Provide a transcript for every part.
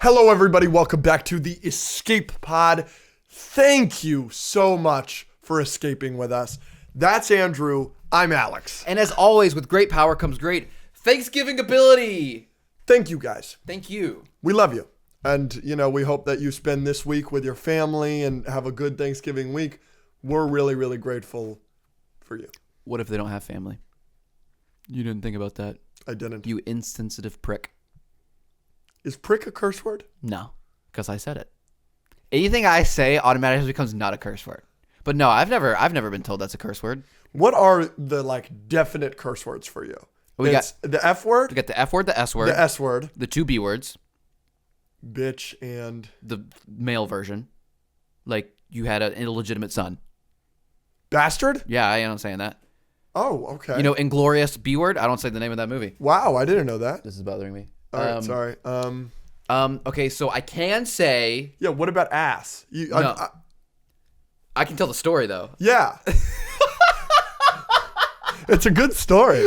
Hello, everybody. Welcome back to the Escape Pod. Thank you so much for escaping with us. That's Andrew. I'm Alex. And as always, with great power comes great Thanksgiving ability. Thank you, guys. Thank you. We love you. And, we hope that you spend this week with your family and have a good Thanksgiving week. We're really, really grateful for you. What if they don't have family? You didn't think about that. I didn't. You insensitive prick. Is prick a curse word? No, because I said it. Anything I say automatically becomes not a curse word. But no, I've never been told that's a curse word. What are the definite curse words for you? We got the F word. We got the F word, the S word, the S word, the two B words, bitch, and the male version. Like you had an illegitimate son. Bastard? Yeah, I am saying that. Oh, okay. Inglorious B word. I don't say the name of that movie. Wow, I didn't know that. This is bothering me. All right, sorry. Okay, so I can say. Yeah. What about ass? No. I can tell the story though. Yeah. It's a good story.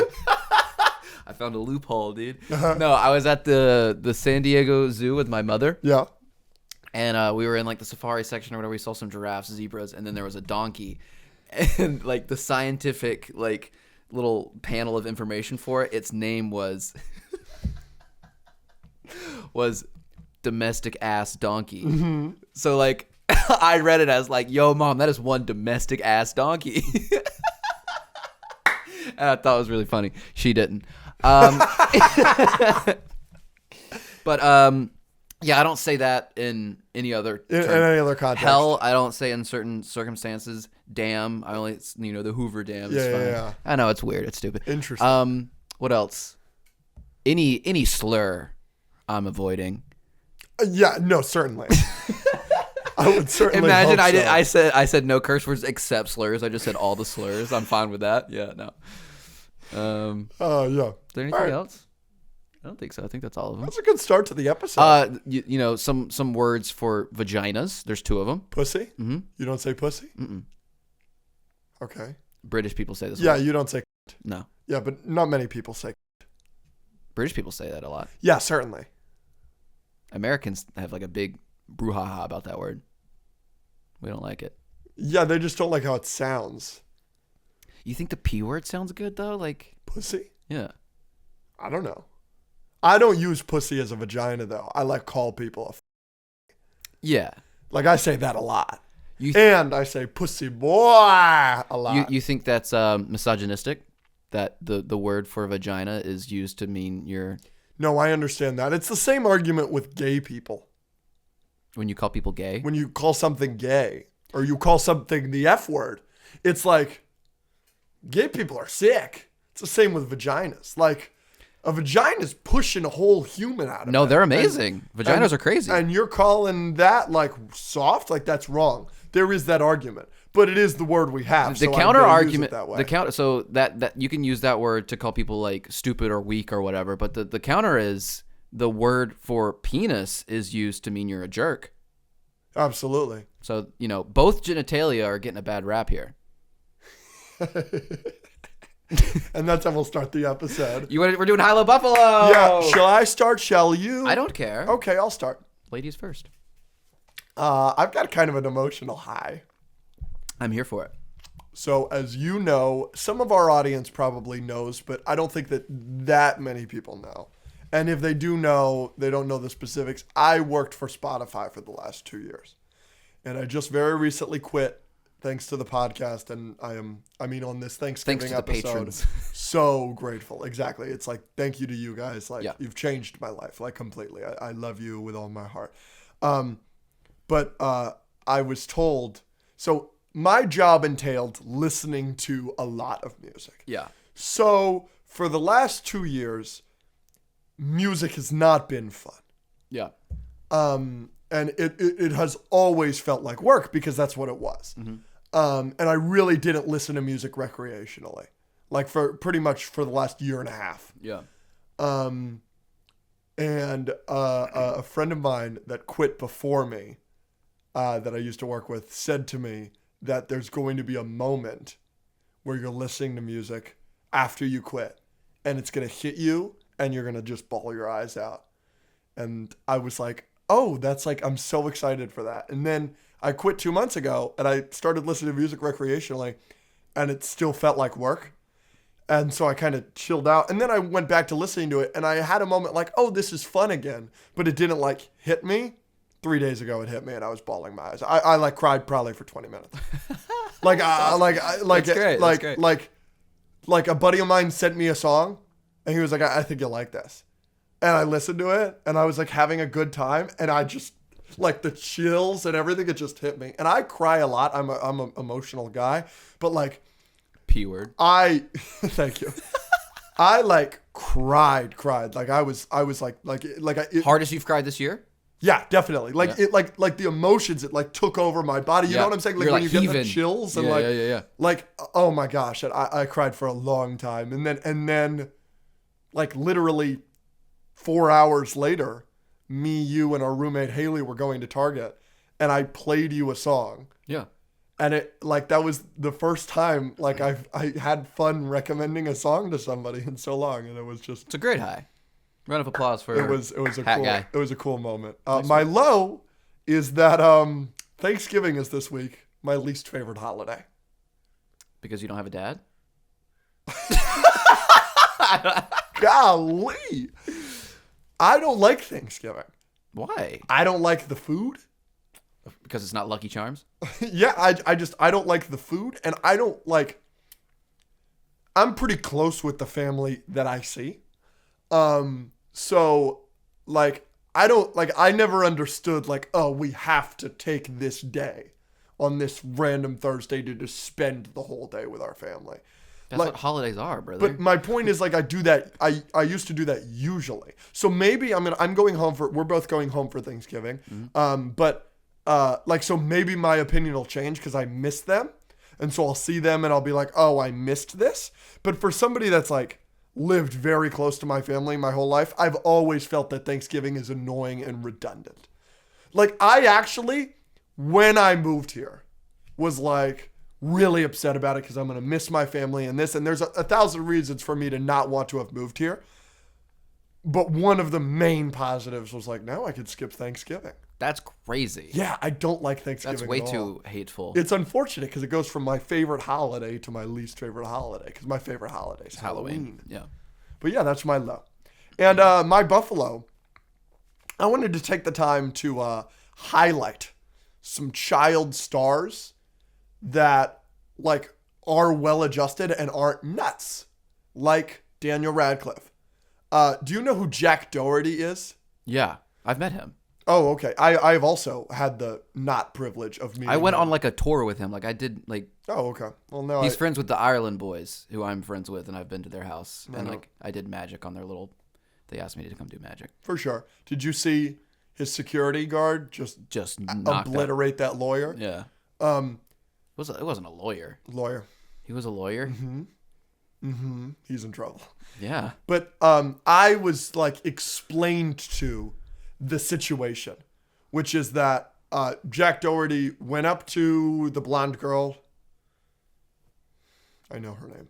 I found a loophole, dude. Uh-huh. No, I was at the San Diego Zoo with my mother. Yeah. And we were in the safari section or whatever. We saw some giraffes, zebras, and then there was a donkey. And the scientific little panel of information for it, its name was domestic ass donkey. Mm-hmm. So I read it as yo, mom, that is one domestic ass donkey. And I thought it was really funny. She didn't. But yeah, I don't say that in any other term. In any other context. Hell, I don't say in certain circumstances. Damn, I only the Hoover Dam is fine. Yeah. I know it's weird, it's stupid. Interesting. What else? Any slur I'm avoiding. Yeah, no, certainly. I would certainly imagine hope so. I said no curse words except slurs. I just said all the slurs. I'm fine with that. Yeah, no. Yeah. Is there anything else? I don't think so. I think that's all of them. That's a good start to the episode. Some words for vaginas. There's two of them. Pussy? Mm-hmm. You don't say pussy? Mm-mm. Okay. British people say this. Yeah, word. you don't say. No. Yeah, but not many people say. British people say that a lot. Yeah, certainly. Americans have a big brouhaha about that word. We don't like it. Yeah, they just don't like how it sounds. You think the P word sounds good though? Pussy? Yeah. I don't know. I don't use pussy as a vagina though. I call people Yeah. I say that a lot. And I say pussy boy a lot. You think that's misogynistic? That the word for vagina is used to mean you're... No, I understand that. It's the same argument with gay people. When you call people gay? When you call something gay or you call something the F word, it's gay people are sick. It's the same with vaginas. A vagina's pushing a whole human out of it. No, they're amazing. Vaginas are crazy. And you're calling that soft? That's wrong. There is that argument. But it is the word we have. The counter argument that way. So that you can use that word to call people stupid or weak or whatever, but the counter is the word for penis is used to mean you're a jerk. Absolutely. So, both genitalia are getting a bad rap here. And that's how we'll start the episode. We're doing High-Low Buffalo. Yeah. Shall I start? Shall you? I don't care. Okay, I'll start. Ladies first. I've got kind of an emotional high. I'm here for it. So, as you know, some of our audience probably knows, but I don't think that many people know. And if they do know, they don't know the specifics. I worked for Spotify for the last 2 years. And I just very recently quit thanks to the podcast. And on this Thanksgiving episode, patrons. So grateful. Exactly. It's thank you to you guys. Yeah. You've changed my life, completely. I love you with all my heart. But I was told, so my job entailed listening to a lot of music. Yeah. So for the last 2 years, music has not been fun. Yeah. And it has always felt like work because that's what it was. Mm-hmm. And I really didn't listen to music recreationally, for pretty much for the last year and a half. Yeah. And a friend of mine that quit before me, that I used to work with, said to me that there's going to be a moment where you're listening to music after you quit, and it's going to hit you, and you're going to just bawl your eyes out. And I was like, oh, that's like, I'm so excited for that. And then I quit 2 months ago and I started listening to music recreationally and it still felt like work. And so I kind of chilled out. And then I went back to listening to it and I had a moment like, oh, this is fun again. But it didn't like hit me. 3 days ago it hit me and I was bawling my eyes. I like cried probably for 20 minutes. Like, That's great. That's great. Like a buddy of mine sent me a song and he was like, I think you'll like this. And I listened to it and I was like having a good time and I just like the chills and everything, it just hit me. And I cry a lot. I'm an emotional guy, but like P word. Thank you. I like cried. Like I was Hardest you've cried this year? Yeah, definitely. Like Yeah. it like the emotions, it like took over my body. You know what I'm saying? Like You're when like you get the heaving. chills and Yeah. like, oh my gosh. And I cried for a long time. And then like literally 4 hours later, me, you, and our roommate Haley were going to Target and I played you a song. Yeah. And it like that was the first time like I had fun recommending a song to somebody in so long, and it was just It's a great high. Round of applause for it was a hat cool guy. it was a cool moment. My low is that Thanksgiving is this week, my least favorite holiday. Because you don't have a dad? Golly. I don't like Thanksgiving. Why? I don't like the food. Because it's not Lucky Charms? Yeah, I don't like the food, and I don't like. I'm pretty close with the family that I see, so like I never understood like, oh, we have to take this day on this random Thursday to just spend the whole day with our family. That's Like, what holidays are, brother. but my point is like I do that. I used to do that usually. So maybe I'm going home we're both going home for Thanksgiving. But so maybe my opinion will change because I miss them, and so I'll see them and I'll be like, oh, I missed this. But for somebody that's like lived very close to my family my whole life, I've always felt that Thanksgiving is annoying and redundant. Like I actually, when I moved here, was like really upset about it because I'm going to miss my family and this, and there's a thousand reasons for me to not want to have moved here. But one of the main positives was like, now I could skip Thanksgiving. That's crazy. Yeah, I don't like Thanksgiving. That's way at all. too hateful. It's unfortunate because it goes from my favorite holiday to my least favorite holiday because my favorite holiday is Halloween. Yeah. But yeah, that's my low. And my buffalo, I wanted to take the time to highlight some child stars that like are well adjusted and aren't nuts, like Daniel Radcliffe. Do you know who Jack Doherty is? Yeah. I've met him. Oh, okay. I've also had the not privilege of meeting I went him. on like a tour with him. Like I did like Oh, okay. Well, no, he's friends with the Ireland boys who I'm friends with, and I've been to their house. And know. like I did magic on their little they asked me to come do magic. for sure. Did you see his security guard just Knocked obliterate that lawyer? out. Yeah. It wasn't a lawyer. Lawyer. He was a lawyer? He's in trouble. Yeah. But I was like explained to the situation, which is that Jack Doherty went up to the blonde girl. I know her name.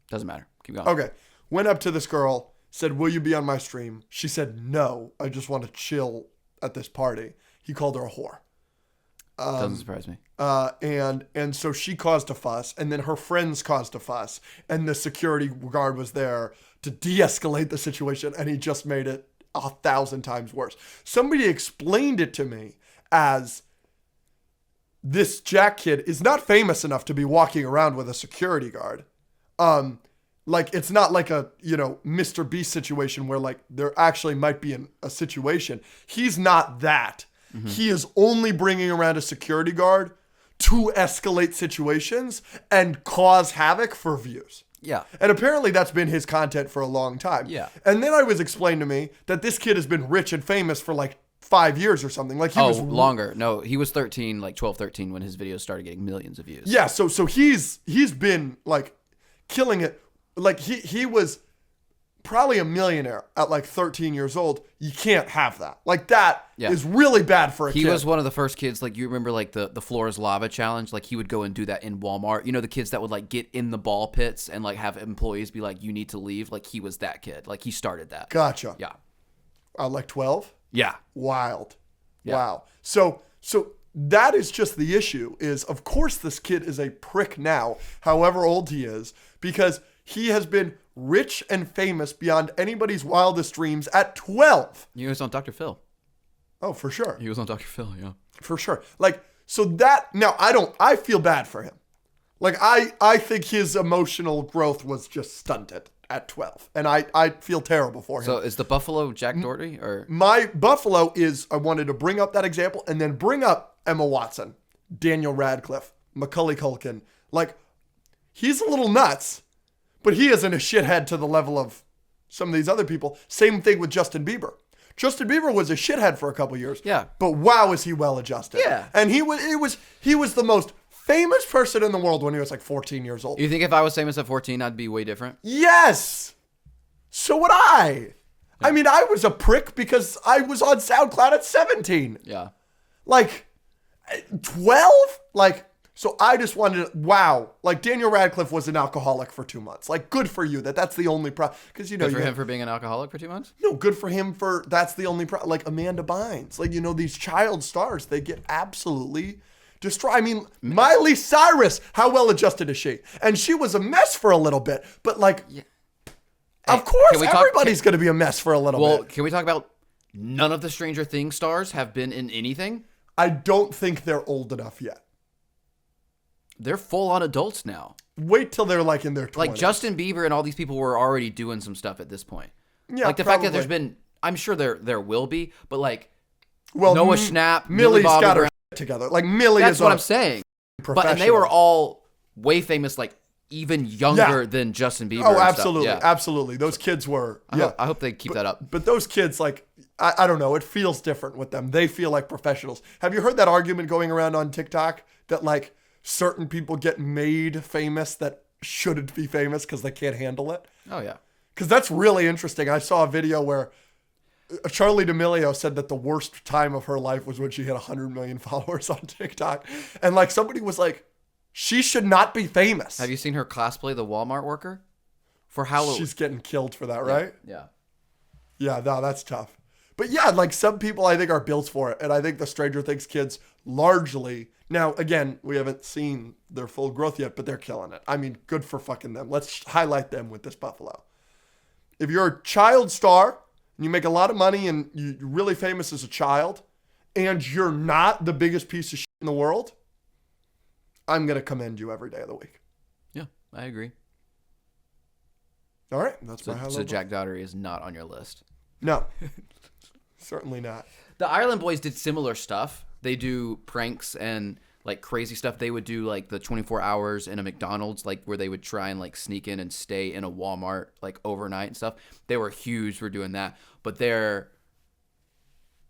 Doesn't matter. Keep going. Okay. Went up to this girl, said, will you be on my stream? She said, no, I just want to chill at this party. He called her a whore. Doesn't surprise me. And so she caused a fuss, and then her friends caused a fuss, and the security guard was there to de-escalate the situation, and he just made it 1,000 times worse. Somebody explained it to me as this Jack kid is not famous enough to be walking around with a security guard. Like it's not like a, Mr. Beast situation where like there actually might be a situation. He's not that. He is only bringing around a security guard to escalate situations and cause havoc for views. Yeah. And apparently that's been his content for a long time. Yeah. And then I was explained to me that this kid has been rich and famous for like 5 years or something. Like he was longer. No, he was 13, like 12, 13 when his videos started getting millions of views. Yeah, so he's been like killing it. Like he was probably a millionaire at like 13 years old. You can't have that. Like that is really bad for a kid. He was one of the first kids, like you remember like the floor is lava challenge? Like he would go and do that in Walmart. You know, the kids that would like get in the ball pits and like have employees be like, you need to leave. Like he was that kid. Like he started that. Gotcha. Yeah. Like 12? Yeah. Wild. Wow. So that is just the issue is, of course, this kid is a prick now, however old he is, because he has been rich and famous beyond anybody's wildest dreams at 12. He was on Dr. Phil. Oh, for sure. He was on Dr. Phil, yeah. For sure. Like, so that, now I feel bad for him. Like, I think his emotional growth was just stunted at 12. And I feel terrible for him. So is the Buffalo Jack Doherty or? My Buffalo is, I wanted to bring up that example and then bring up Emma Watson, Daniel Radcliffe, Macaulay Culkin. Like, he's a little nuts, but he isn't a shithead to the level of some of these other people. Same thing with Justin Bieber. Justin Bieber was a shithead for a couple years. Yeah. But wow, is he well adjusted. Yeah. And he was the most famous person in the world when he was like 14 years old. You think if I was famous at 14, I'd be way different? Yes. So would I. I mean, I was a prick because I was on SoundCloud at 17. Yeah. Like, 12? Like, so I just wanted to, wow. Like, Daniel Radcliffe was an alcoholic for 2 months. Like, good for you. That's the only problem. Because, you know. Good for him for being an alcoholic for 2 months? No, good for him for, that's the only problem. Like, Amanda Bynes. Like, you know, these child stars, they get absolutely destroyed. I mean, Miley Cyrus, how well adjusted is she? And she was a mess for a little bit. But, like, Yeah. of course, can we talk- everybody's going to be a mess for a little Well, bit. can we talk about none of the Stranger Things stars have been in anything? I don't think they're old enough yet. They're full-on adults now. Wait till they're like in their 20s. Like Justin Bieber and all these people were already doing some stuff at this point. Yeah, like the fact that probably. there's been, I'm sure there will be, but like Well, Noah Schnapp, Millie's Millie Bobby got her Brown. shit together. Like Millie That's is what a I'm saying. professional. And they were all way famous, like even younger than Justin Bieber. Oh, and absolutely, stuff. Yeah. absolutely. Those kids were. Yeah, I hope they keep that up. but those kids, like, I don't know. It feels different with them. They feel like professionals. Have you heard that argument going around on TikTok that like certain people get made famous that shouldn't be famous because they can't handle it? Oh yeah. Because that's really interesting. I saw a video where Charlie D'Amelio said that the worst time of her life was when she had 100 million followers on TikTok. And like somebody was like, she should not be famous. Have you seen her cosplay the Walmart worker for Halloween? She's getting killed for that, right? Yeah. Yeah, no, that's tough. But yeah, like some people I think are built for it. And I think the Stranger Things kids largely, now again, we haven't seen their full growth yet, but they're killing it. I mean, good for fucking them. Let's highlight them with this Buffalo. If you're a child star and you make a lot of money and you're really famous as a child and you're not the biggest piece of shit in the world, I'm going to commend you every day of the week. Yeah, I agree. All right. That's my So highlight. Jack Daugherty is not on your list. No, certainly not. The Ireland Boys did similar stuff. They do pranks and like crazy stuff. They would do like the 24 hours in a McDonald's, like where they would try and like sneak in and stay in a Walmart like overnight and stuff. They were huge for doing that, but I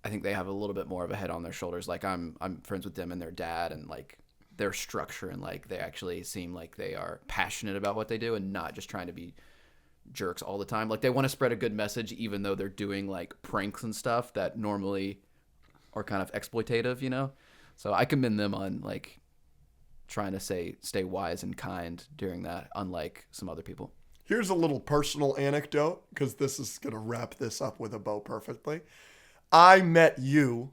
think they have a little bit more of a head on their shoulders. Like I'm friends with them and their dad and like their structure and like they actually seem like they are passionate about what they do and not just trying to be jerks all the time. Like they want to spread a good message even though they're doing like pranks and stuff that normally are kind of exploitative, you know? So I commend them on like trying to stay wise and kind during that, unlike some other people. Here's a little personal anecdote because this is going to wrap this up with a bow perfectly. I met you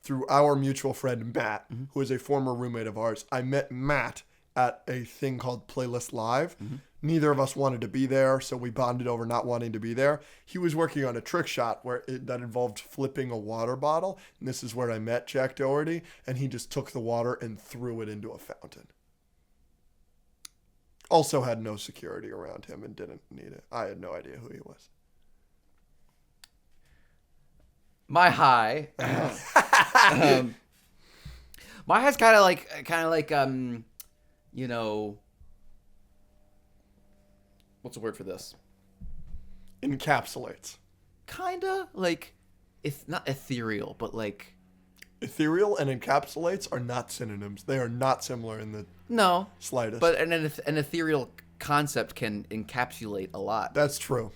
through our mutual friend, Matt, who is a former roommate of ours. I met Matt at a thing called Playlist Live. Neither of us wanted to be there, so we bonded over not wanting to be there. He was working on a trick shot that involved flipping a water bottle, and this is where I met Jack Doherty, and he just took the water and threw it into a fountain. Also had no security around him and didn't need it. I had no idea who he was. My high, my high's kind of like you know, what's the word for this? Encapsulates. Kinda like, it's not ethereal, but like Ethereal and encapsulates are not synonyms. They are not similar in the no slightest. But an ethereal concept can encapsulate a lot. That's true.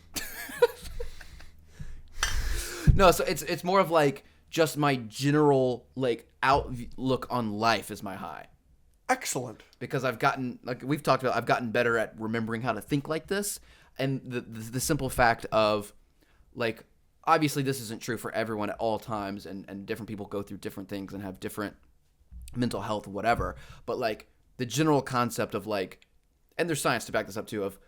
No, so it's more of like just my general like outlook on life is my high. Excellent. Because I've gotten, like we've talked about, I've gotten better at remembering how to think like this, and the simple fact of like obviously this isn't true for everyone at all times, and different people go through different things and have different mental health, whatever. But like the general concept of like, and there's science to back this up too, of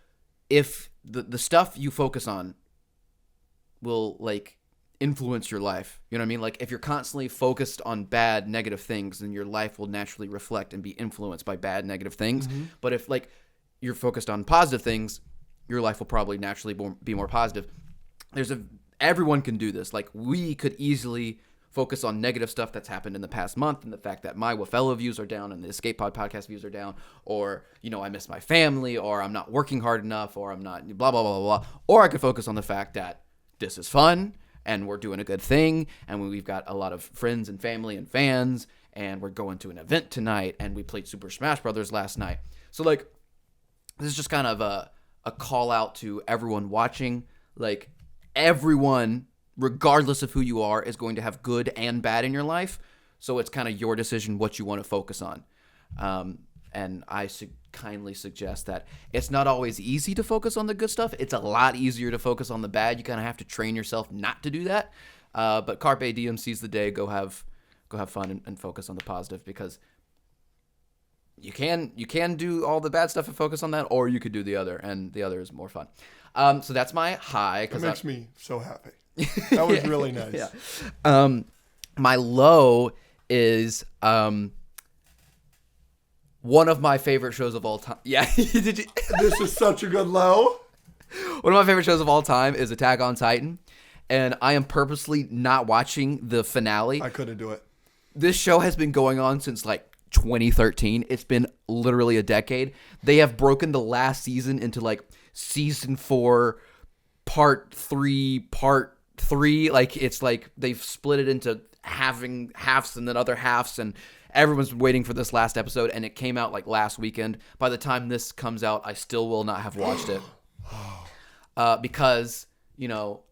if the stuff you focus on will like influence your life. You know what I mean? Like if you're constantly focused on bad, negative things, then your life will naturally reflect and be influenced by bad, negative things. Mm-hmm. But if like you're focused on positive things, your life will probably naturally be more positive. Everyone can do this. Like we could easily focus on negative stuff that's happened in the past month, and the fact that my Wafello views are down and the Escape Pod podcast views are down, or, you know, I miss my family, or I'm not working hard enough, or I'm not blah, blah, blah, blah, blah. Or I could focus on the fact that this is fun and we're doing a good thing, and we've got a lot of friends and family and fans, and we're going to an event tonight, and we played Super Smash Brothers last night. So like, this is just kind of a call out to everyone watching. Like everyone, regardless of who you are, is going to have good and bad in your life. So it's kind of your decision what you want to focus on. And I kindly suggest that it's not always easy to focus on the good stuff. It's a lot easier to focus on the bad. You kind of have to train yourself not to do that. But Carpe Diem, seize the day, go have fun and focus on the positive, because you can do all the bad stuff and focus on that, or you could do the other, and the other is more fun. So that's my high. It makes me so happy. That was really nice. Yeah. My low is one of my favorite shows of all time. Yeah. Did you? This is such a good low. One of my favorite shows of all time is Attack on Titan, and I am purposely not watching the finale. I couldn't do it. This show has been going on since like 2013. It's been literally a decade. They have broken the last season into like season 4, part 3. Like it's like they've split it into having halves and then other halves, and everyone's waiting for this last episode, and it came out like last weekend. By the time this comes out, I still will not have watched it. Because, you know,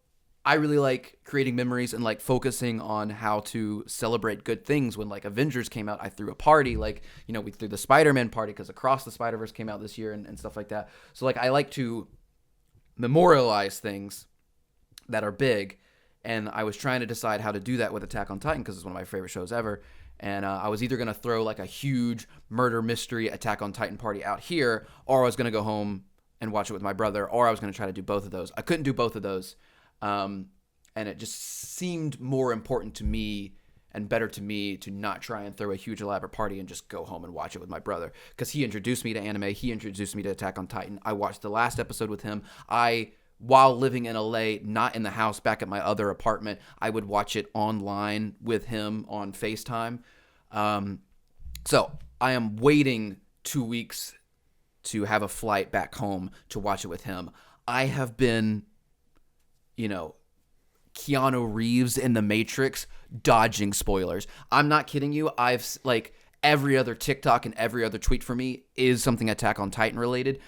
I really like creating memories and like focusing on how to celebrate good things. When like Avengers came out, I threw a party. Like, you know, we threw the Spider-Man party because Across the Spider-Verse came out this year and stuff like that. So like I like to memorialize things that are big, and I was trying to decide how to do that with Attack on Titan because it's one of my favorite shows ever. And I was either going to throw like a huge murder mystery Attack on Titan party out here, or I was going to go home and watch it with my brother, or I was going to try to do both of those. I couldn't do both of those. And it just seemed more important to me and better to me to not try and throw a huge elaborate party and just go home and watch it with my brother, because he introduced me to anime. He introduced me to Attack on Titan. I watched the last episode with him. While living in LA, not in the house, back at my other apartment, I would watch it online with him on FaceTime. So I am waiting 2 weeks to have a flight back home to watch it with him. I have been, you know, Keanu Reeves in The Matrix, dodging spoilers. I'm not kidding you. I've like every other TikTok and every other tweet for me is something Attack on Titan related.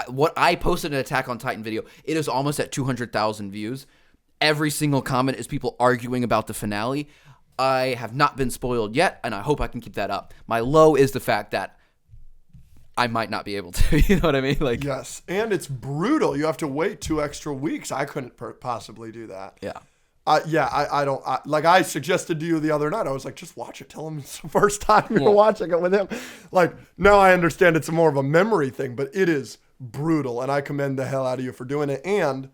What I posted an Attack on Titan video, it is almost at 200,000 views. Every single comment is people arguing about the finale. I have not been spoiled yet, and I hope I can keep that up. My low is the fact that I might not be able to. You know what I mean? Like, yes, and it's brutal. You have to wait 2 extra weeks. I couldn't possibly do that. Yeah. I don't. Like I suggested to you the other night, I was like, just watch it. Tell him it's the first time you're watching it with him. Like, now I understand it's more of a memory thing, but it is brutal, and I commend the hell out of you for doing it. And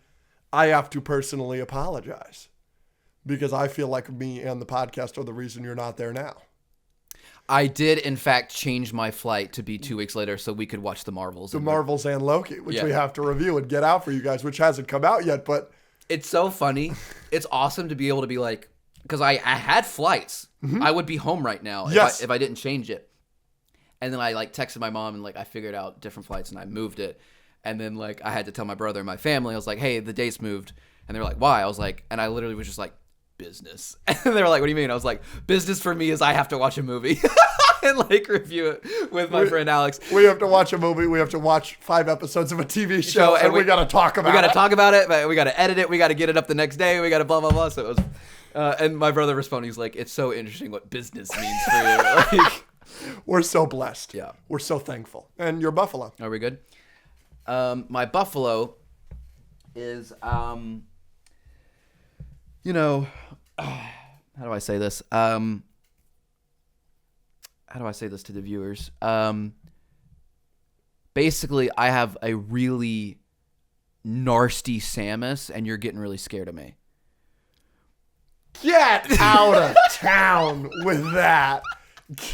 I have to personally apologize because I feel like me and the podcast are the reason you're not there now. I did, in fact, change my flight to be 2 weeks later so we could watch the Marvels. The Marvels and Loki, which we have to review and get out for you guys, which hasn't come out yet, but... It's so funny. It's awesome to be able to be like... Because I had flights. Mm-hmm. I would be home right now if I didn't change it. And then I like texted my mom and like I figured out different flights and I moved it. And then like I had to tell my brother and my family. I was like, hey, the date's moved. And they were like, why? I was like... And I literally was just like, business. And they were like, what do you mean? I was like, business for me is I have to watch a movie and like review it with my friend Alex. We have to watch a movie. We have to watch 5 episodes of a TV show, and we got to talk about it. We got to talk about it. We got to edit it. We got to get it up the next day. We got to blah, blah, blah. So it was, and my brother responded, he's like, it's so interesting what business means for you. Like, we're so blessed. Yeah. We're so thankful. And your Buffalo. Are we good? My Buffalo is, You know, how do I say this? How do I say this to the viewers? Basically, I have a really nasty Samus, and you're getting really scared of me. Get out of town with that.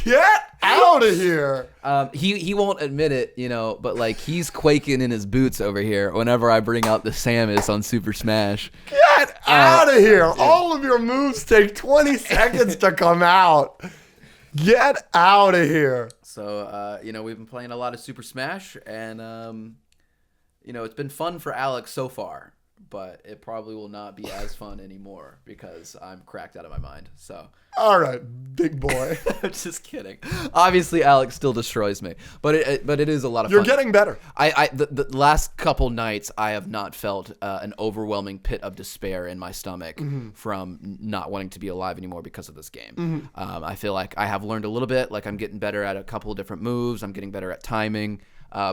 Get out of here. He won't admit it, you know, but like he's quaking in his boots over here whenever I bring out the Samus on Super Smash. Get out of here. All of your moves take 20 seconds to come out. Get out of here. So, you know, we've been playing a lot of Super Smash, and, you know, it's been fun for Alex so far, but it probably will not be as fun anymore because I'm cracked out of my mind. So, all right, big boy. I'm just kidding. Obviously, Alex still destroys me, but it is a lot of fun. You're getting better. The last couple nights, I have not felt an overwhelming pit of despair in my stomach from not wanting to be alive anymore because of this game. I feel like I have learned a little bit. Like I'm getting better at a couple of different moves. I'm getting better at timing.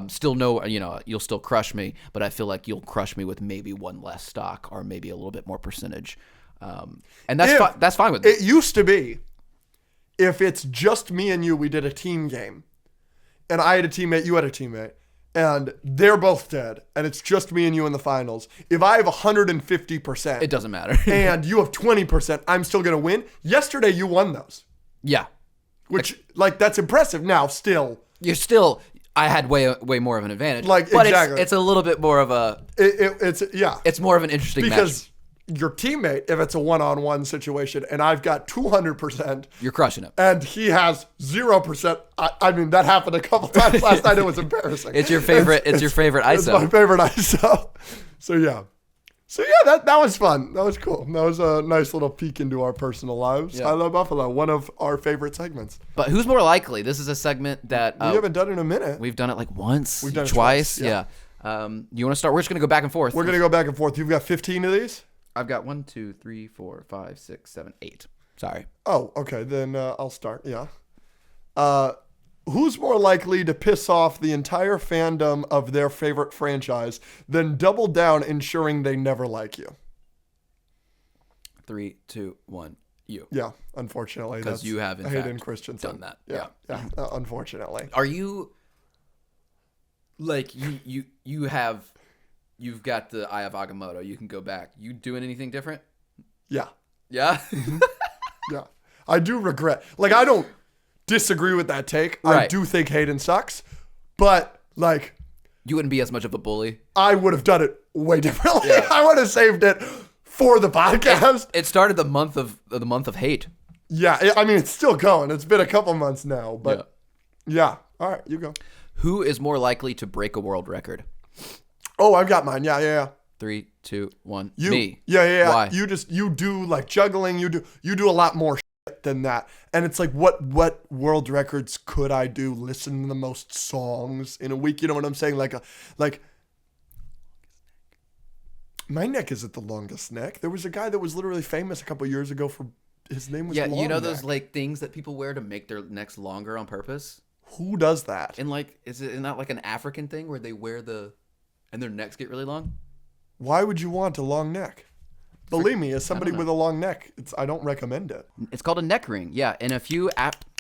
Still no, you know, you'll still crush me, but I feel like you'll crush me with maybe one less stock or maybe a little bit more percentage. And that's fine with me. It used to be, if it's just me and you, we did a team game, and I had a teammate, you had a teammate, and they're both dead, and it's just me and you in the finals. If I have 150%, it doesn't matter. and you have 20%, I'm still going to win. Yesterday, you won those. Yeah. Which, like, that's impressive. Now, still. I had way more of an advantage. Like, but exactly. It's a little bit more of a... It's more of an interesting match. Because your teammate, if it's a one-on-one situation, and I've got 200%... You're crushing him. And he has 0%. I mean, that happened a couple times last night. It was embarrassing. It's your favorite ISO. It's my favorite ISO. So, yeah. That was fun. That was cool. That was a nice little peek into our personal lives. Yeah. I Love Buffalo, one of our favorite segments. But who's more likely? This is a segment that... we haven't done in a minute. We've done it like once, We've done it twice. Yeah. You want to start? We're just going to go back and forth. We're going to go back and forth. You've got 15 of these? I've got 1, 2, 3, 4, 5, 6, 7, 8. Sorry. Oh, okay. Then I'll start. Yeah. Who's more likely to piss off the entire fandom of their favorite franchise than double down ensuring they never like you? 3, 2, 1. You. Yeah, unfortunately. Because you have, in Hayden fact, Christensen. done that. Yeah. Unfortunately. Are you... Like, you've got the Eye of Agamotto. You can go back. You doing anything different? Yeah. Yeah? Yeah. I do regret. Like, I don't disagree with that take. Right. I do think Hayden sucks. But, like... You wouldn't be as much of a bully? I would have done it way differently. Yeah. I would have saved it for the podcast. It started the month of hate. Yeah. I mean, it's still going. It's been a couple months now. But, yeah. All right. You go. Who is more likely to break a world record? Oh, I've got mine. Yeah. 3, 2, 1. You. Me. Yeah. Why? You do like juggling. You do a lot more shit than that. And it's like, what world records could I do? Listen to the most songs in a week. You know what I'm saying? Like my neck isn't the longest neck. There was a guy that was literally famous a couple years ago for his name was Yeah, Long you know Neck. those like things that people wear to make their necks longer on purpose? Who does that? And like, is it not like an African thing where they wear and their necks get really long? Why would you want a long neck? Believe me, as somebody with a long neck, I don't recommend it. It's called a neck ring. Yeah, in a few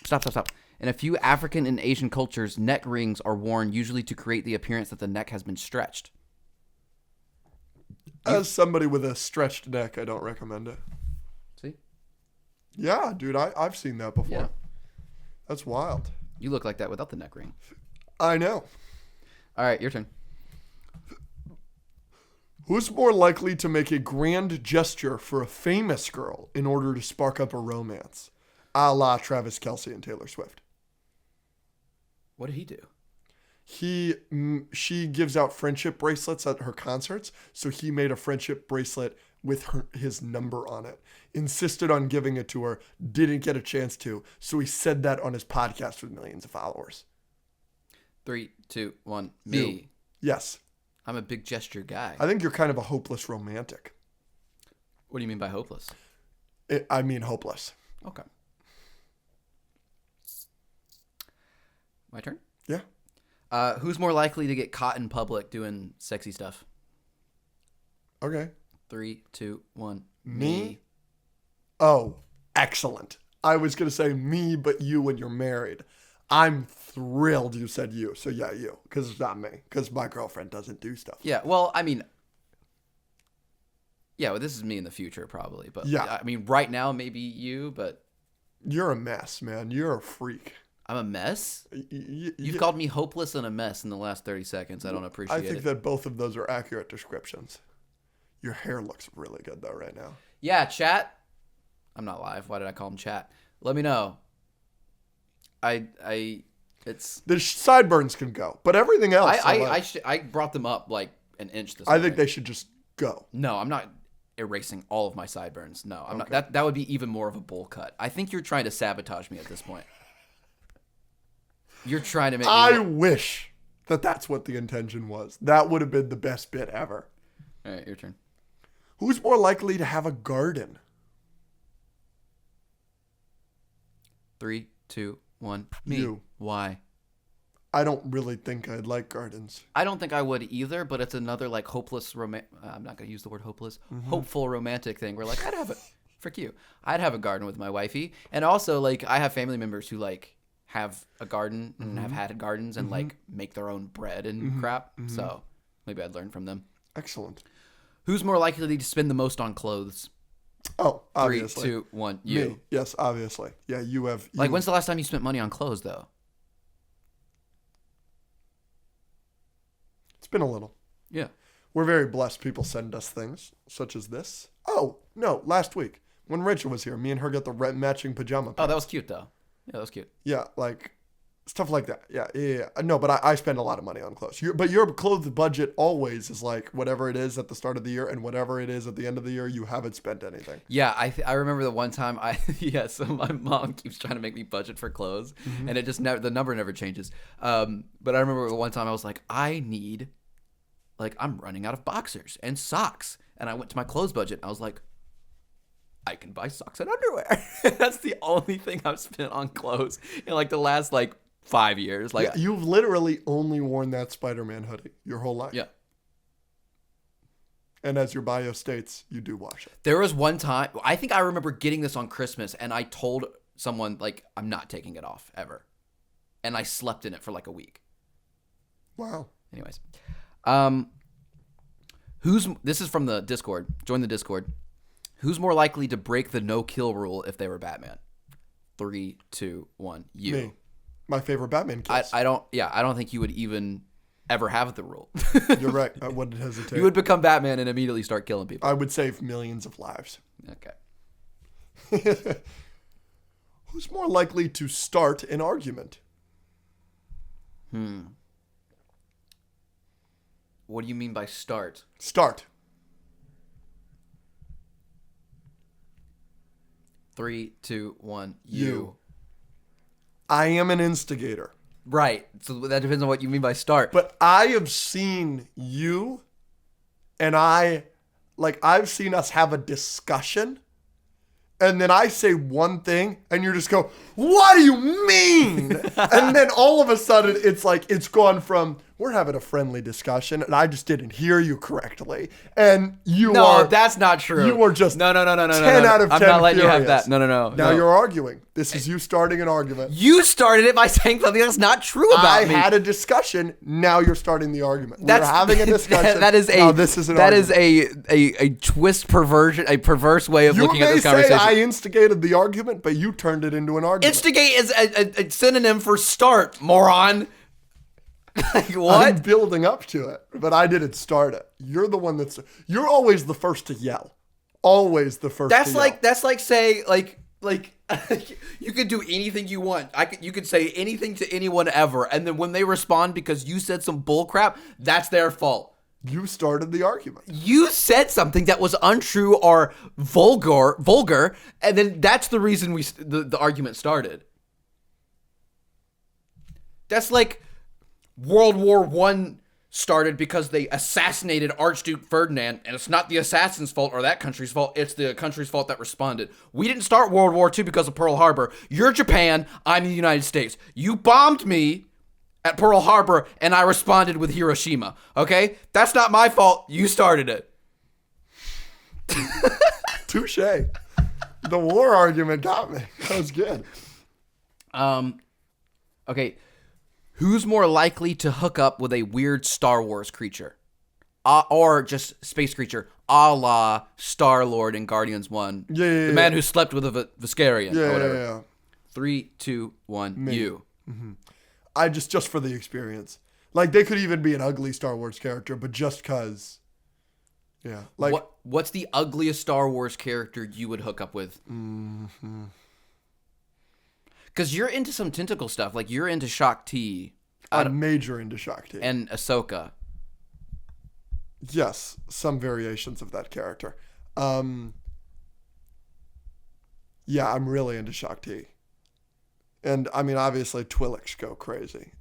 stop. In a few African and Asian cultures, neck rings are worn usually to create the appearance that the neck has been stretched. As somebody with a stretched neck, I don't recommend it. See? Yeah, dude, I've seen that before. Yeah. That's wild. You look like that without the neck ring. I know. All right, your turn. Who's more likely to make a grand gesture for a famous girl in order to spark up a romance? A la Travis Kelce and Taylor Swift. What did he do? She gives out friendship bracelets at her concerts, so he made a friendship bracelet with his number on it. Insisted on giving it to her, didn't get a chance to, so he said that on his podcast with millions of followers. 3, 2, 1. Me. You. Yes. I'm a big gesture guy. I think you're kind of a hopeless romantic. What do you mean by hopeless? I mean hopeless. Okay. My turn? Yeah. Who's more likely to get caught in public doing sexy stuff? Okay. 3, 2, 1. Me? Oh, excellent. I was going to say me, but you when you're married. I'm thrilled you said you. So yeah, you. Because it's not me. Because my girlfriend doesn't do stuff. Yeah, well, I mean, yeah, well, this is me in the future probably. But Yeah. I mean, right now, maybe you, but You're a mess, man. You're a freak. I'm a mess? You've You called me hopeless and a mess in the last 30 seconds. I don't appreciate I think it. that both of those are accurate descriptions. Your hair looks really good though right now. Yeah, chat. I'm not live. Why did I call him chat? Let me know. It's. The sideburns can go, but everything else. I brought them up like an inch this I morning. think they should just go. No, I'm not erasing all of my sideburns. No, I'm Okay. not. That would be even more of a bowl cut. I think you're trying to sabotage me at this point. You're trying to make me I wish that that's what the intention was. That would have been the best bit ever. All right, your turn. Who's more likely to have a garden? 3, 2, 1. Me. You. Why? I don't really think I'd like gardens. I don't think I would either, but it's another like hopeless I'm not going to use the word hopeless. Hopeful romantic thing where like I'd have I'd have a garden with my wifey. And also like I have family members who like have a garden and have had gardens and like make their own bread and crap. So maybe I'd learn from them. Excellent. Who's more likely to spend the most on clothes? Oh, 3, obviously. 2, 1. You. Me. Yes, obviously. Yeah, you have. Like when's the last time you spent money on clothes though? It's been a little. Yeah. We're very blessed. People send us things such as this. Oh, no, last week when Rachel was here, me and her got the matching pajama. Oh, that was cute though. Yeah, that was cute. Yeah, like stuff like that. Yeah. No, but I spend a lot of money on clothes. But your clothes budget always is like whatever it is at the start of the year and whatever it is at the end of the year, you haven't spent anything. Yeah, I remember the one time so my mom keeps trying to make me budget for clothes, and it just the number never changes. But I remember the one time I was like, I'm running out of boxers and socks, and I went to my clothes budget. And I was like, I can buy socks and underwear. That's the only thing I've spent on clothes in like the last 5 years. Like Yeah, you've literally only worn that Spider-Man hoodie your whole life. yeah. And as your bio states, you do wash it. There was one time, I think I remember getting this on Christmas, and I told someone, I'm not taking it off, ever. And I slept in it for a week. Wow. Anyways. This is from the Discord. Join the Discord. Who's more likely to break the no-kill rule if they were Batman? 3, 2, 1. You. Me. My favorite Batman kiss. I don't think you would even ever have the rule. You're right. I wouldn't hesitate. You would become Batman and immediately start killing people. I would save millions of lives. Okay. Who's more likely to start an argument? What do you mean by start? Start. 3, 2, 1. You. I am an instigator. Right. So that depends on what you mean by start. But I have seen you and I've seen us have a discussion and then I say one thing and you just go, what do you mean? And then all of a sudden it's gone from, we're having a friendly discussion and I just didn't hear you correctly. And No, that's not true. You were just no. 10 out of 10 I'm not letting you have furious. that. No. Now you're arguing. This is you starting an argument. You started it by saying something that's not true about I me. had a discussion. Now you're starting the argument. We're having a discussion. That is a twist perversion, a perverse way of looking at this conversation. You may say I instigated the argument, but you turned it into an argument. Instigate is a synonym for start, moron. What? I'm building up to it, but I didn't start it. You're the one you're always the first to yell. Always the first to yell. That's like say you could do anything you want. You could say anything to anyone ever, and then when they respond because you said some bull crap, that's their fault. You started the argument. You said something that was untrue or vulgar, and then that's the reason the argument started. That's like World War I started because they assassinated Archduke Ferdinand, and it's not the assassin's fault or that country's fault. It's the country's fault that responded. We didn't start World War II because of Pearl Harbor. You're Japan. I'm the United States. You bombed me at Pearl Harbor, and I responded with Hiroshima. Okay? That's not my fault. You started it. Touche. The war argument got me. That was good. Okay. Who's more likely to hook up with a weird Star Wars creature? Or just space creature, a la Star-Lord in Guardians 1. Yeah. The man who slept with a Viscarian or whatever. Yeah. 3, 2, 1, you. Mm-hmm. I just for the experience. Like, they could even be an ugly Star Wars character, but just cause. Yeah. Like, what's the ugliest Star Wars character you would hook up with? Because you're into some tentacle stuff. Like, you're into Shakti. I'm major into Shakti. And Ahsoka. Yes, some variations of that character. Yeah, I'm really into Shakti. And, I mean, obviously, Twi'leks go crazy.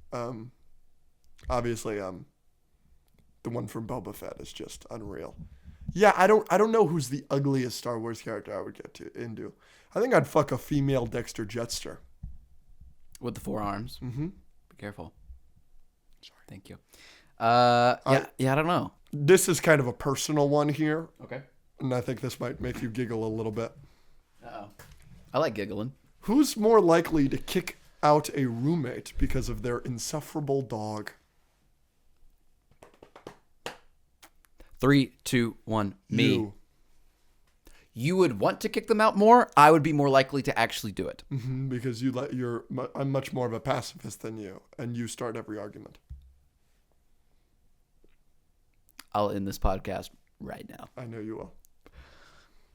Obviously, the one from Boba Fett is just unreal. Yeah, I don't know who's the ugliest Star Wars character I would get into. I think I'd fuck a female Dexter Jetster. With the 4 arms. Mm-hmm. Be careful. Sorry. Thank you. I don't know. This is kind of a personal one here. Okay. And I think this might make you giggle a little bit. Uh-oh. I like giggling. Who's more likely to kick out a roommate because of their insufferable dog? 3, 2, 1, me. You would want to kick them out more. I would be more likely to actually do it. Mm-hmm, because I'm much more of a pacifist than you, and you start every argument. I'll end this podcast right now. I know you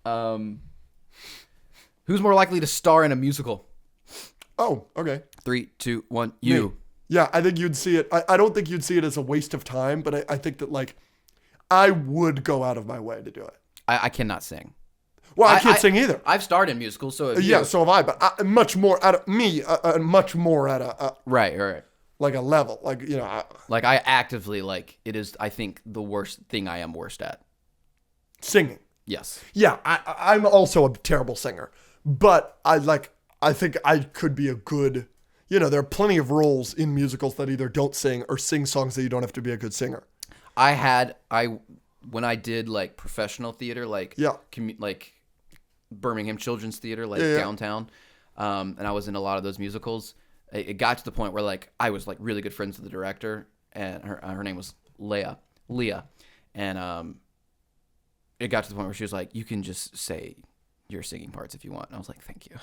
will. Who's more likely to star in a musical? Oh, okay. 3, 2, 1, you. Me. Yeah, I think you'd see it. I don't think you'd see it as a waste of time, but I think that, like, I would go out of my way to do it. I cannot sing. Well, I can't sing either. I've starred in musicals, so yeah, so have I. But much more at a much more at a right, like a level, like, you know. Like, I actively, like, it is, I think, the worst thing I am worst at. Singing. Yes. Yeah, I'm also a terrible singer, but I think I could be a good. You know, there are plenty of roles in musicals that either don't sing or sing songs that you don't have to be a good singer. When I did, like, professional theater, like, like Birmingham Children's Theater, like downtown, and I was in a lot of those musicals. It got to the point where, like, I was, like, really good friends with the director, and her name was Leah, and it got to the point where she was like, "You can just say your singing parts if you want." And I was like, "Thank you."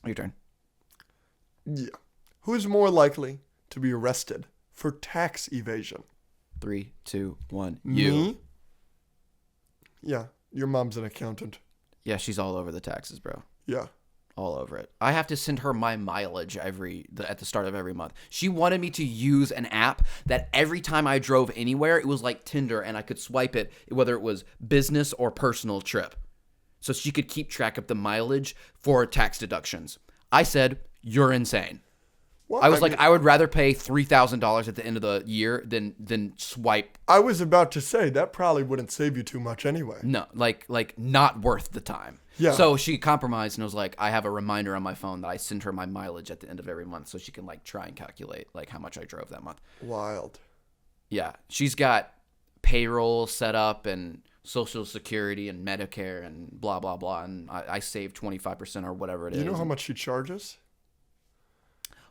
Your turn. Yeah. Who's more likely to be arrested for tax evasion? 3, 2, 1. You. Me? Yeah. Your mom's an accountant. Yeah, she's all over the taxes, bro. Yeah. All over it. I have to send her my mileage at the start of every month. She wanted me to use an app that every time I drove anywhere, it was like Tinder, and I could swipe it, whether it was business or personal trip. So she could keep track of the mileage for tax deductions. I said, "You're insane." Well, I was like, I would rather pay $3,000 at the end of the year than swipe. I was about to say that probably wouldn't save you too much anyway. No, like not worth the time. Yeah. So she compromised and was like, I have a reminder on my phone that I send her my mileage at the end of every month, so she can, like, try and calculate, like, how much I drove that month. Wild. Yeah, she's got payroll set up and Social Security and Medicare and blah blah blah, and I save 25% or whatever it is. You know how much she charges?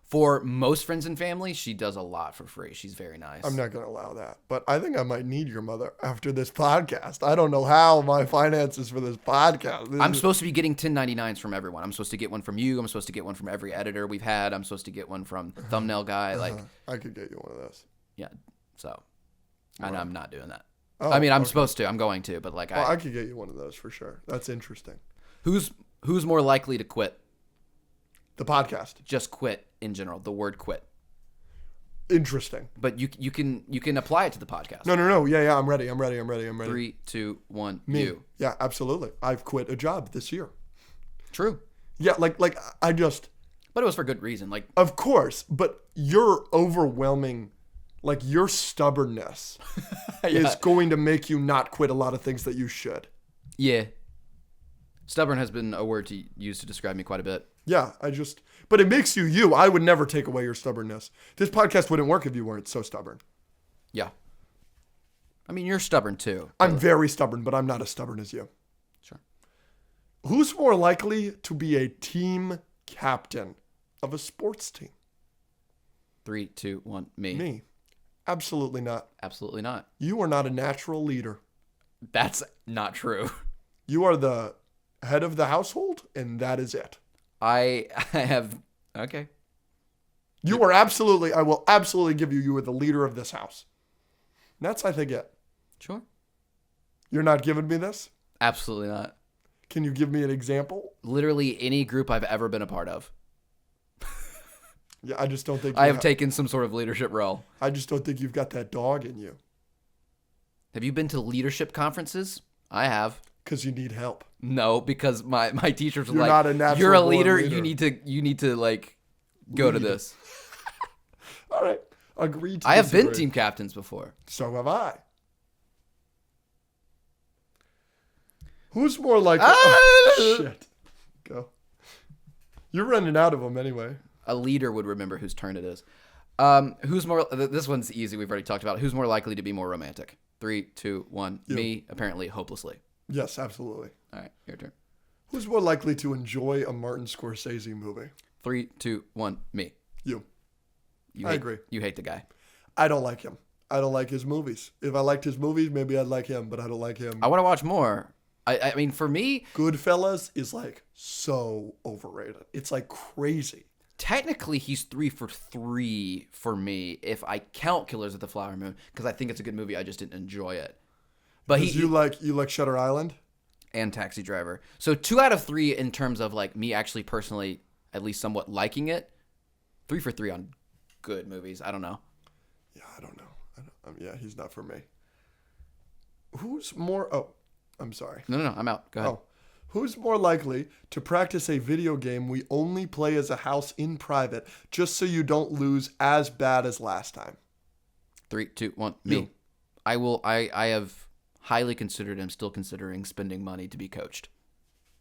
For most friends and family, she does a lot for free. She's very nice. I'm not going to allow that. But I think I might need your mother after this podcast. I don't know how my finances for this podcast. I'm supposed to be getting 1099s from everyone. I'm supposed to get one from you. I'm supposed to get one from every editor we've had. I'm supposed to get one from Thumbnail Guy. Like, I could get you one of those. Yeah. So, and I'm not doing that. Oh, I mean, I'm supposed to. I'm going to. But, like, I could get you one of those for sure. That's interesting. Who's more likely to quit? The podcast. Just quit in general. The word quit. Interesting. But you can apply it to the podcast. No. Yeah. I'm ready. 3, 2, 1. Me. You. Yeah, absolutely. I've quit a job this year. True. Yeah, like I just. But it was for good reason. Like, of course, but your overwhelming, like, your stubbornness is going to make you not quit a lot of things that you should. Yeah. Stubborn has been a word to use to describe me quite a bit. Yeah, but it makes you you. I would never take away your stubbornness. This podcast wouldn't work if you weren't so stubborn. Yeah. I mean, you're stubborn too. I'm very stubborn, but I'm not as stubborn as you. Who's more likely to be a team captain of a sports team? 3, 2, 1. Me. Me. Absolutely not. Absolutely not. You are not a natural leader. That's not true. You are the head of the household, and that is it. I have. Okay. You are absolutely, I will absolutely give you, you are the leader of this house. And that's, I think, it. Sure. You're not giving me this? Absolutely not. Can you give me an example? Literally any group I've ever been a part of. Yeah, I just don't think I have taken some sort of leadership role. I just don't think you've got that dog in you. Have you been to leadership conferences? I have. Because you need help. No, because my teachers were You're like, not a natural "You're a born leader. leader. You need to like go to Lead. this." All right. Agreed to I have been disagree. team captains before. So have I. Who's more likely... Ah! Oh, shit. Go. You're running out of them anyway. A leader would remember whose turn it is. Who's more? This one's easy. We've already talked about it. Who's more likely to be more romantic? 3, 2, 1. You. Me, apparently, hopelessly. Yes, absolutely. All right, your turn. Who's more likely to enjoy a Martin Scorsese movie? 3, 2, 1. Me. You. You I hate, agree. You hate the guy. I don't like him. I don't like his movies. If I liked his movies, maybe I'd like him, but I don't like him. I want to watch more. I mean, for me, Goodfellas is like so overrated. It's like crazy. technically, he's 3 for 3 for me if I count Killers of the Flower Moon because I think it's a good movie. I just didn't enjoy it. But You like Shutter Island? and Taxi Driver. So 2 out of 3 in terms of like me actually personally at least somewhat liking it. 3 for 3 on good movies. I don't know. Yeah, I don't know. Yeah, he's not for me. Who's more? Oh, I'm sorry. No, I'm out. Go ahead. Oh, who's more likely to practice a video game we only play as a house in private, just so you don't lose as bad as last time? 3, 2, 1. Me. You. I will. I have highly considered and still considering spending money to be coached.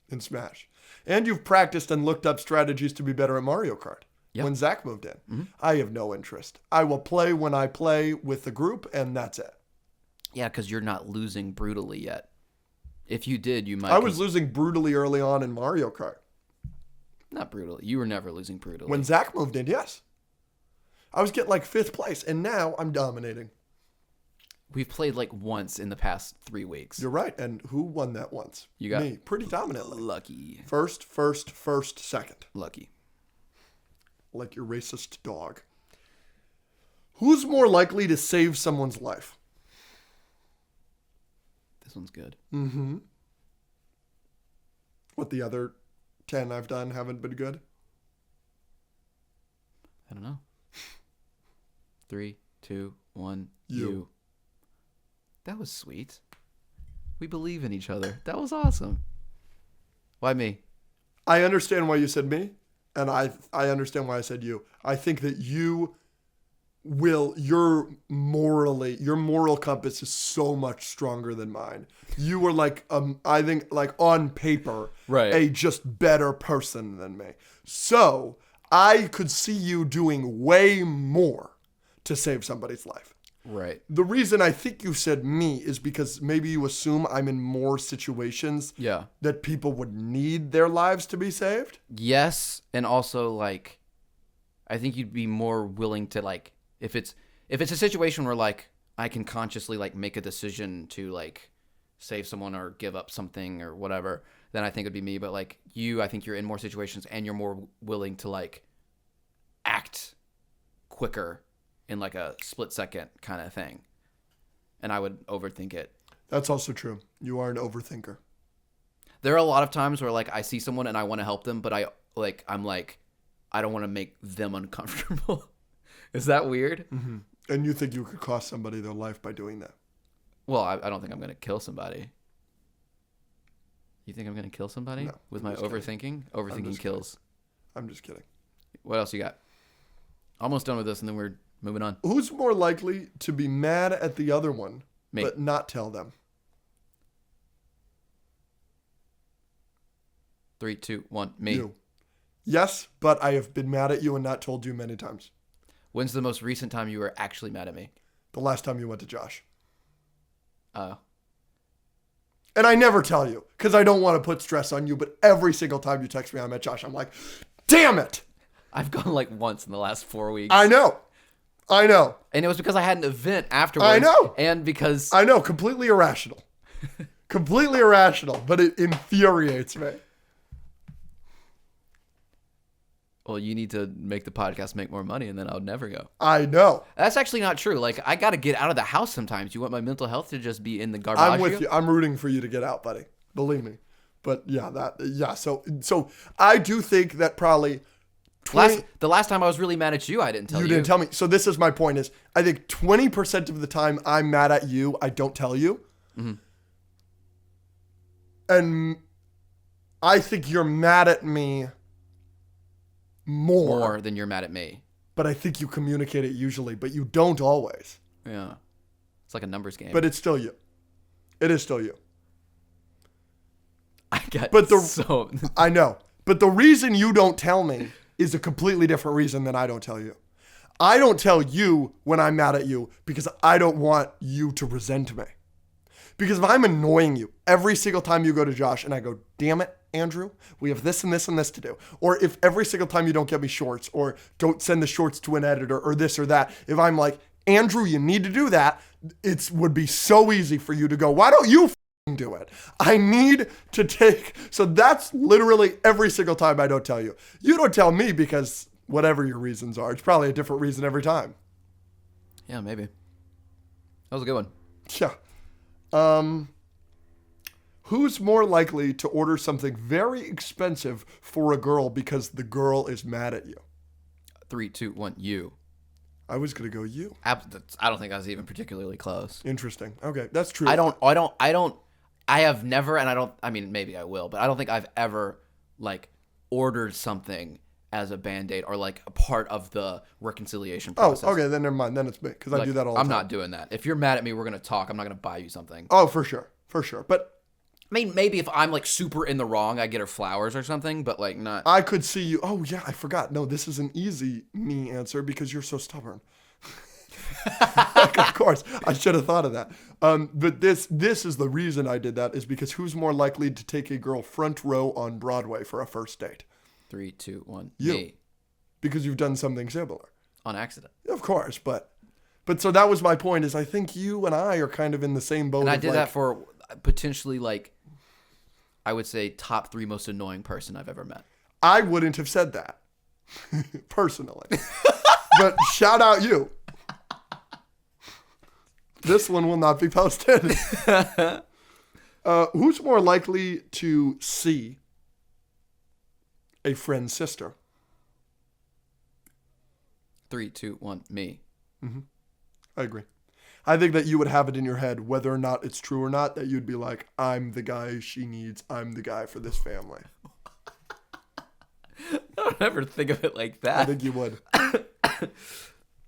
In Smash. And you've practiced and looked up strategies to be better at Mario Kart. Yep. When Zach moved in. I have no interest. I will play when I play with the group, and that's it. Yeah, because you're not losing brutally yet. If you did, you might. I was losing brutally early on in Mario Kart. Not brutally. You were never losing brutally. When Zach moved in, yes. I was getting like 5th place, and now I'm dominating. We've played like once in the past 3 weeks. You're right. And who won that once? You got me. Pretty dominantly. lucky. First, second. Lucky. Like your racist dog. Who's more likely to save someone's life? This one's good. Mm-hmm. What the other 10 I've done haven't been good? I don't know. 3, 2, 1. You. That was sweet. We believe in each other. That was awesome. Why me? I understand why you said me, and I understand why I said you. I think that your moral compass is so much stronger than mine. You were like, I think like on paper, Right. a just better person than me. So I could see you doing way more to save somebody's life. Right. The reason I think you said me is because maybe you assume I'm in more situations Yeah. that people would need their lives to be saved. Yes, and also like I think you'd be more willing to like if it's a situation where like I can consciously like make a decision to like save someone or give up something or whatever, then I think it'd be me. But like you, I think you're in more situations and you're more willing to like act quicker in like a split second kind of thing. And I would overthink it. That's also true. You are an overthinker. There are a lot of times where like I see someone and I want to help them, but I'm like I don't want to make them uncomfortable. Is that weird? Mm-hmm. And you think you could cost somebody their life by doing that? Well, I don't think I'm going to kill somebody. You think I'm going to kill somebody No, with I'm my just overthinking? Overthinking just kills. I'm just kidding. What else you got? Almost done with this, and then we're moving on. Who's more likely to be mad at the other one, Me. but not tell them? 3, 2, 1. Me. You. Yes, but I have been mad at you and not told you many times. When's the most recent time you were actually mad at me? The last time you went to Josh. And I never tell you because I don't want to put stress on you. But every single time you text me, I met Josh. I'm like, damn it. I've gone like once in the last 4 weeks. I know. And it was because I had an event afterwards. I know. And because... I know. Completely irrational. Completely irrational. But it infuriates me. Well, you need to make the podcast make more money and then I would never go. I know. That's actually not true. Like, I got to get out of the house sometimes. You want my mental health to just be in the garbage? I'm with you. I'm rooting for you to get out, buddy. Believe me. But So I do think that probably... The last time I was really mad at you, I didn't tell you. You didn't tell me. So this is my point is, I think 20% of the time I'm mad at you, I don't tell you. Mm-hmm. And I think you're mad at me more than you're mad at me. But I think you communicate it usually, but you don't always. Yeah. It's like a numbers game. But it's still you. It is still you. I know. But the reason you don't tell me is a completely different reason than I don't tell you. I don't tell you when I'm mad at you because I don't want you to resent me. Because if I'm annoying you every single time you go to Josh and I go, damn it, Andrew, we have this and this and this to do. Or if every single time you don't get me shorts or don't send the shorts to an editor or this or that, if I'm like, Andrew, you need to do that, it would be so easy for you to go, why don't you do it? I need to take, so that's literally every single time I don't tell you. You don't tell me because whatever your reasons are, it's probably a different reason every time. Yeah, maybe. That was a good one. Yeah. Who's more likely to order something very expensive for a girl because the girl is mad at you? 3, 2, 1, you. I was going to go you. I don't think I was even particularly close. Interesting. Okay, that's true. I have never, and I mean, maybe I will, but I don't think I've ever, like, ordered something as a Band-Aid or, like, a part of the reconciliation process. Oh, okay, then never mind. Then it's me, because I do that all the time. I'm not doing that. If you're mad at me, we're going to talk. I'm not going to buy you something. Oh, for sure. But... I mean, maybe if I'm, like, super in the wrong, I get her flowers or something, but, like, not... I could see you... Oh, yeah, I forgot. No, this is an easy me answer because you're so stubborn. Like, of course, I should have thought of that. But this is the reason I did that is because who's more likely to take a girl front row on Broadway for a first date? 3, 2, 1, you. Me. Because you've done something similar. On accident. Of course, but so that was my point is I think you and I are kind of in the same boat. And I did that for potentially, like, I would say top 3 most annoying person I've ever met. I wouldn't have said that personally, but shout out you. This one will not be posted. Who's more likely to see a friend's sister? 3, 2, 1, me. Mm-hmm. I agree. I think that you would have it in your head, whether or not it's true or not, that you'd be like, I'm the guy she needs. I'm the guy for this family. I don't ever think of it like that. I think you would.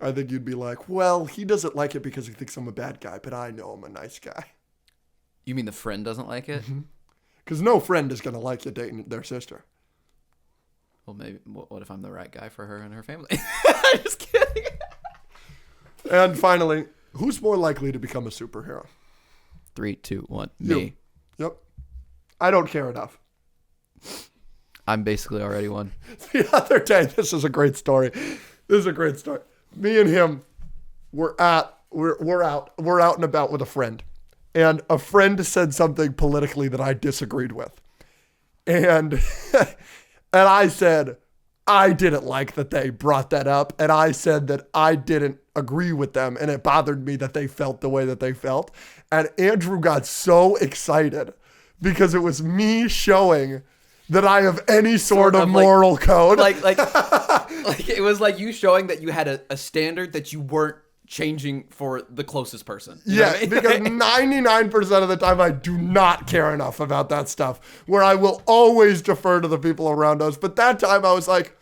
I think you'd be like, well, he doesn't like it because he thinks I'm a bad guy, but I know I'm a nice guy. You mean the friend doesn't like it? Because no friend is going to like you dating their sister. Well, maybe. What if I'm the right guy for her and her family? I'm just kidding. And finally, who's more likely to become a superhero? 3, 2, 1, me. Yep. I don't care enough. I'm basically already one. The other day, this is a great story. Me and him we're out and about with a friend. And a friend said something politically that I disagreed with. And and I said, I didn't like that they brought that up. And I said that I didn't agree with them. And it bothered me that they felt the way that they felt. And Andrew got so excited because it was me showing that I have any sort of moral code. Like it was like you showing that you had a standard that you weren't changing for the closest person. Yeah, because 99% of the time I do not care enough about that stuff, where I will always defer to the people around us. But that time I was like,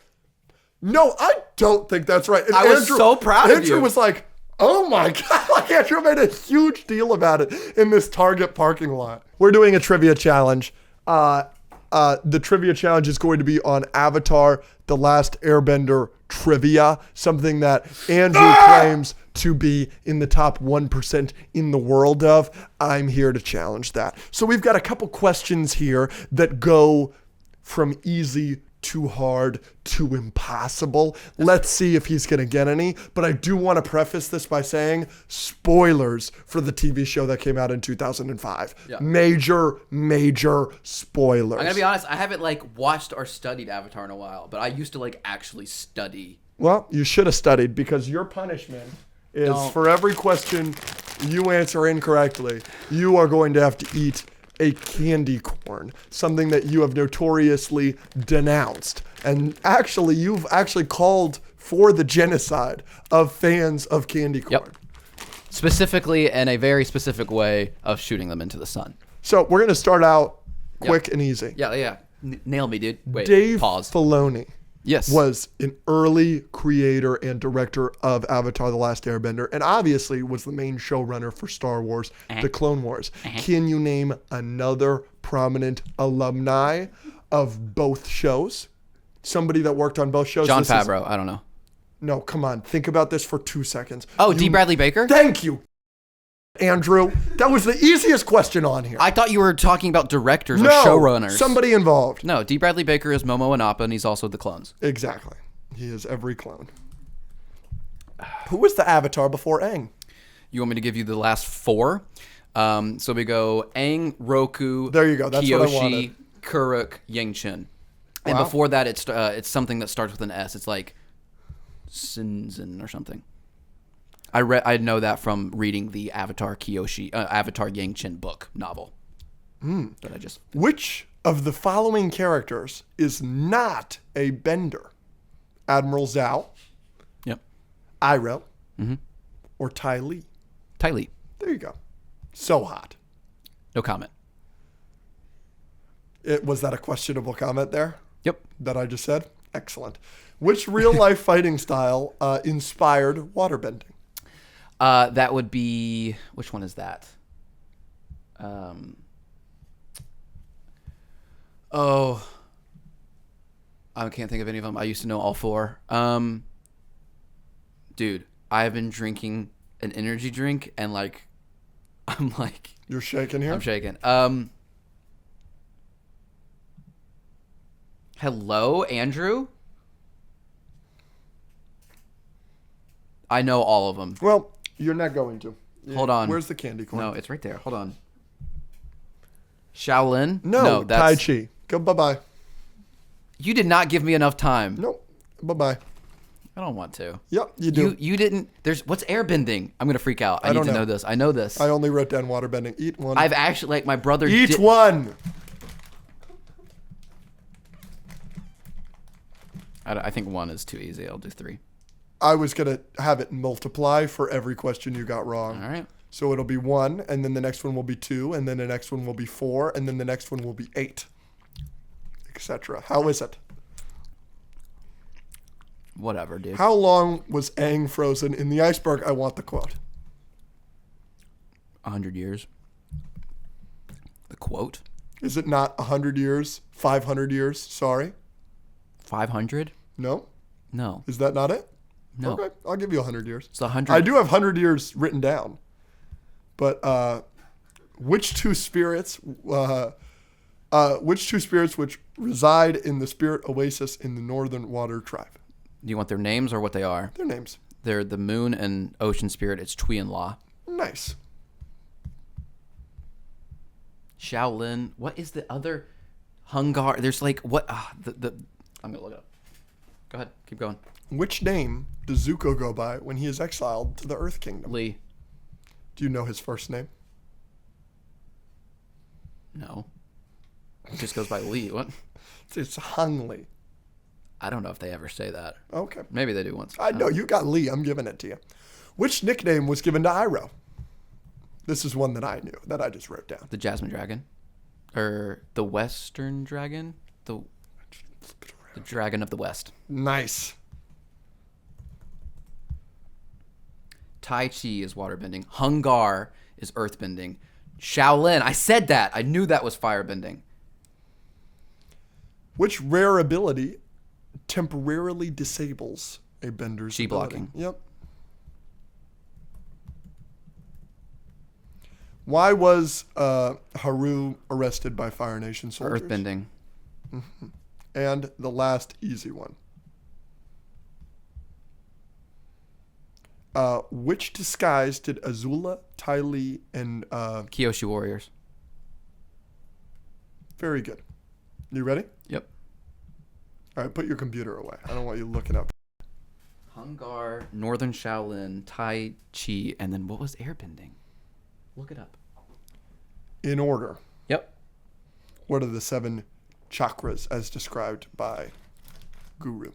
no, I don't think that's right. And I was so proud of you. Andrew was like, oh my God. Like Andrew made a huge deal about it in this Target parking lot. We're doing a trivia challenge. The trivia challenge is going to be on Avatar: The Last Airbender trivia, something that Andrew claims to be in the top 1% in the world of. I'm here to challenge that. So we've got a couple questions here that go from easy to hard to impossible. Let's see if he's going to get any. But I do want to preface this by saying spoilers for the TV show that came out in 2005. Yeah. Major spoilers. I'm gonna be honest. I haven't watched or studied Avatar in a while, but I used to actually study. Well, you should have studied, because your punishment is for every question you answer incorrectly, you are going to have to eat a candy corn, something that you have notoriously denounced. And actually, you've actually called for the genocide of fans of candy corn. Yep. Specifically in a very specific way of shooting them into the sun. So we're going to start out quick and easy. Yeah. Nail me, dude. Wait, Dave pause. Filoni Yes. was an early creator and director of Avatar: The Last Airbender, and obviously was the main showrunner for Star Wars: The Clone Wars. Can you name another prominent alumni of both shows? Somebody that worked on both shows? Jon Favreau. I don't know. No, come on. Think about this for 2 seconds. Oh, D. Bradley Baker? Thank you, Andrew. That was the easiest question on here. I thought you were talking about directors or showrunners. Somebody involved. No, D. Bradley Baker is Momo Inappa, and he's also the clones. Exactly. He is every clone. Who was the Avatar before Aang? You want me to give you the last 4? So we go Aang, Roku, There you go. That's what I Kyoshi, wanted. Kuruk, Yangchen. And Wow. before that, it's something that starts with an S. It's like Sinzin or something. I know that from reading the Avatar Yangchen book novel. That I just Which of the following characters is not a bender? Admiral Zhao, Yep. Iroh, or Ty Lee? Ty Lee. There you go. So hot. No comment. Was that a questionable comment there Yep. that I just said? Excellent. Which real-life fighting style inspired waterbending? That would be, which one is that? I can't think of any of them. I used to know all 4. Dude, I have been drinking an energy drink and I'm You're shaking here? I'm shaking. Hello, Andrew? I know all of them. Well, you're not going to. Hold on. Where's the candy corn? No, it's right there. Hold on. Shaolin? No, Tai that's... Chi. Go bye-bye. You did not give me enough time. Nope. Bye-bye. I don't want to. Yep, you do. You didn't. What's airbending? I'm gonna freak out. I need don't to know. know this. I know this. I only wrote down waterbending. Eat one. I've actually my brother. Eat one. I think 1 is too easy. I'll do 3. I was going to have it multiply for every question you got wrong. All right. So it'll be 1, and then the next one will be 2, and then the next one will be 4, and then the next one will be 8, etc. How is it? Whatever, dude. How long was Aang frozen in the iceberg? I want the quote. 100 years. The quote? Is it not 100 years? 500 years? Sorry. 500? No? No. Is that not it? No. Okay, I'll give you 100 years. It's 100. I do have 100 years written down. But which two spirits which reside in the spirit oasis in the Northern Water Tribe? Do you want their names or what they are? Their names. They're the moon and ocean spirit. It's Tui and La. Nice. Shaolin. What is the other? Hungar. There's what? I'm gonna look it up. Go ahead. Keep going. Which name does Zuko go by when he is exiled to the Earth Kingdom? Lee. Do you know his first name? No. It just goes by Lee. What? It's Hung Lee. I don't know if they ever say that. Okay. Maybe they do once. I know you got Lee. I'm giving it to you. Which nickname was given to Iroh? This is one that I knew that I just wrote down. The Jasmine Dragon, or the Western Dragon, the Dragon of the West. Nice. Tai Chi is waterbending. Hungar is earthbending. Shaolin. I said that. I knew that was firebending. Which rare ability temporarily disables a bender's Chi ability? blocking. Yep. Why was Haru arrested by Fire Nation soldiers? Earthbending. And the last easy one. Which disguise did Azula, Ty Lee, and... Kyoshi Warriors. Very good. You ready? Yep. All right, put your computer away. I don't want you looking up. Hungar, Northern Shaolin, Tai Chi, and then what was airbending? Look it up. In order, Yep. what are the 7 chakras as described by Guru?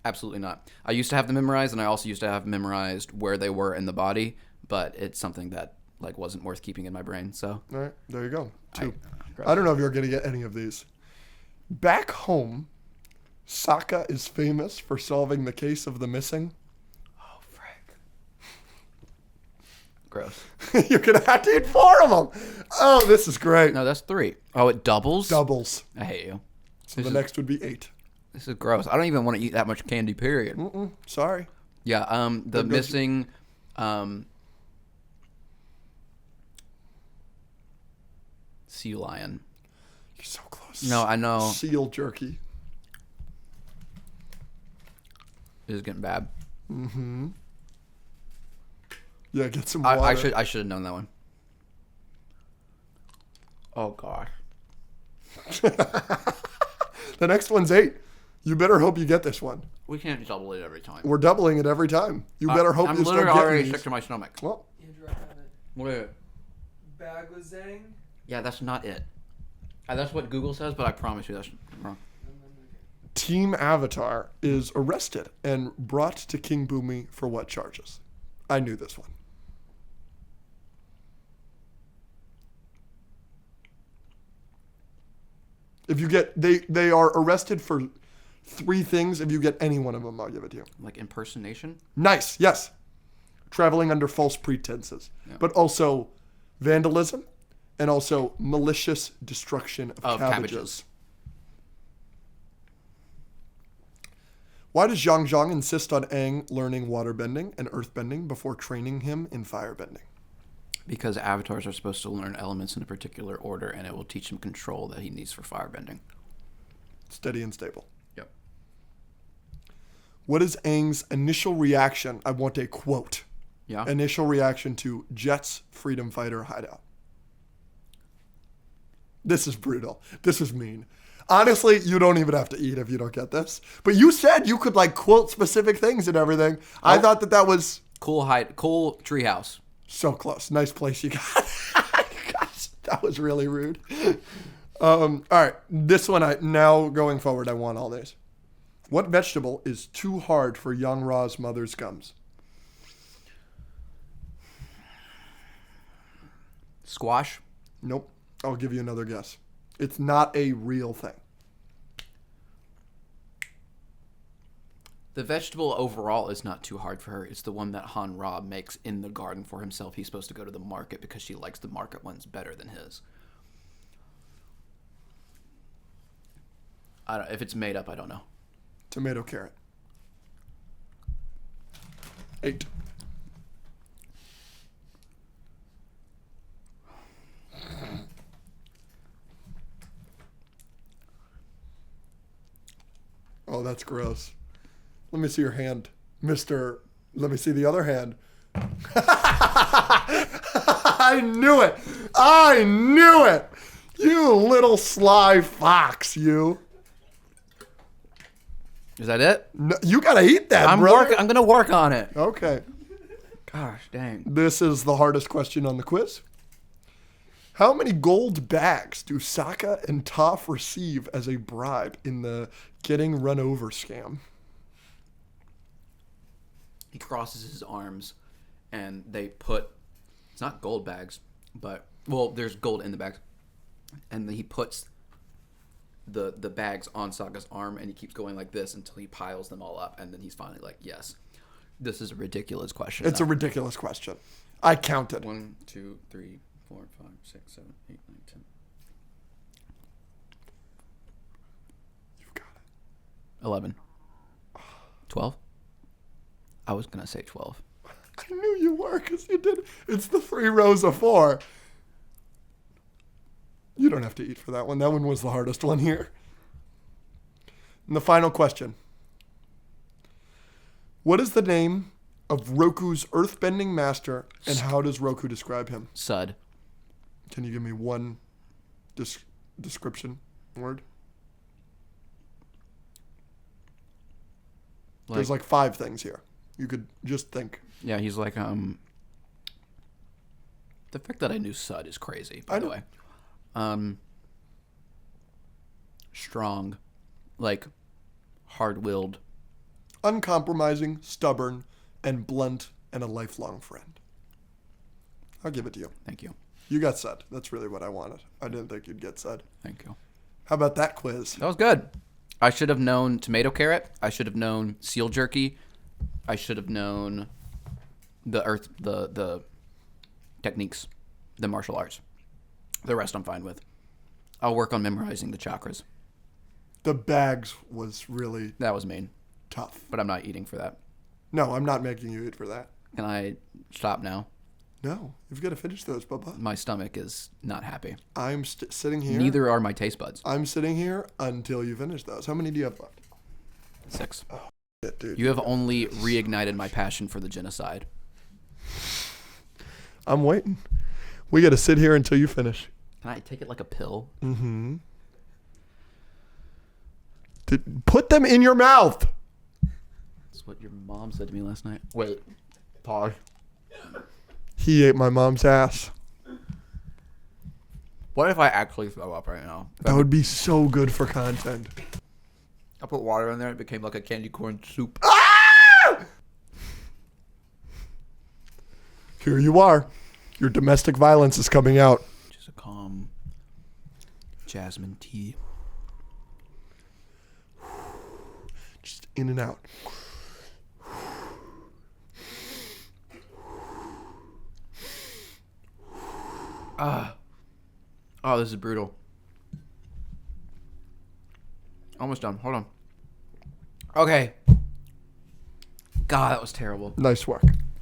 Absolutely not. I used to have them memorized, and I also used to have memorized where they were in the body, but it's something that like wasn't worth keeping in my brain. So All right, there you go. 2. I don't know if you're going to get any of these. Back home, Sokka is famous for solving the case of the missing. oh frick, gross. You're going to have to eat 4 of them. Oh, this is great. No, that's 3. Oh, it doubles. Doubles. I hate you. So the next would be 8. This is gross. I don't even want to eat that much candy. Period. Sorry. Yeah. The missing. Sea lion. You're so close. No, I know. Seal jerky. This is getting bad. Yeah, get some water. I should have known that one. Oh gosh. The next one's 8. You better hope you get this one. We can't double it every time. We're doubling it every time. You better hope I'm you start literally getting already these. sick to my stomach. Well, Andrew, I have it. Wait. Bagwazang. Yeah, that's not it. That's what Google says, but I promise you that's wrong. Team Avatar is arrested and brought to King Boomy for what charges? I knew this one. If you get they are arrested for 3 things. If you get any one of them, I'll give it to you. Like impersonation? Nice, yes. Traveling under false pretenses, but also vandalism and also malicious destruction of cabbages. Why does Zhang Zhang insist on Aang learning waterbending and earthbending before training him in firebending? Because avatars are supposed to learn elements in a particular order, and it will teach him control that he needs for firebending. Steady and stable. Yep. What is Aang's initial reaction? I want a quote. Yeah. Initial reaction to Jet's freedom fighter hideout. This is brutal. This is mean. Honestly, you don't even have to eat if you don't get this. But you said you could like quote specific things and everything. I thought that was cool treehouse. So close. Nice place you got. Gosh, that was really rude. All right. This one, now going forward, I want all these. What vegetable is too hard for Young Ra's mother's gums? Squash. Nope. I'll give you another guess. It's not a real thing. The vegetable overall is not too hard for her. It's the one that Han Ra makes in the garden for himself. He's supposed to go to the market because she likes the market ones better than his. If it's made up, I don't know. Tomato carrot. 8. Oh, that's gross. Let me see your hand, Mr. Let me see the other hand. I knew it. I knew it. You little sly fox, you. Is that it? No, you gotta eat that, I'm gonna work on it. Okay. Gosh, dang. This is the hardest question on the quiz. How many gold bags do Sokka and Toph receive as a bribe in the getting run over scam? He crosses his arms, and they put, it's not gold bags, but, well, there's gold in the bags. And he puts the bags on Sokka's arm, and he keeps going like this until he piles them all up, and then he's finally like, yes. This is a ridiculous question. It's a ridiculous question. I counted. 1, 2, 3, 4, 5, 6, 7, 8, 9, 10. 11. 12? I was going to say 12. I knew you were because you did. It's the 3 rows of 4. You don't have to eat for that one. That one was the hardest one here. And the final question. What is the name of Roku's earthbending master, and how does Roku describe him? Sud. Can you give me one description word? There's like 5 things here. You could just think. Yeah, he's like, the fact that I knew Sud is crazy, by the way. Strong. Like, hard-willed. Uncompromising, stubborn, and blunt, and a lifelong friend. I'll give it to you. Thank you. You got Sud. That's really what I wanted. I didn't think you'd get Sud. Thank you. How about that quiz? That was good. I should have known tomato carrot. I should have known seal jerky. I should have known the techniques, the martial arts. The rest I'm fine with. I'll work on memorizing the chakras. The bags was really That was mean, tough. but I'm not eating for that. No, I'm not making you eat for that. Can I stop now? No, you've got to finish those, Bubba. My stomach is not happy. I'm sitting here. Neither are my taste buds. I'm sitting here until you finish those. How many do you have left? 6. Shit, dude. You have only reignited my passion for the genocide. I'm waiting. We got to sit here until you finish. Can I take it like a pill? Mm-hmm. Put them in your mouth. That's what your mom said to me last night. Wait. Pause. He ate my mom's ass. What if I actually throw up right now? That would be so good for content. I put water in there. It became like a candy corn soup. Here you are. Your domestic violence is coming out. Just a calm jasmine tea. Just in and out. Oh, this is brutal. Almost done. Hold on. Okay. God, that was terrible. Nice work.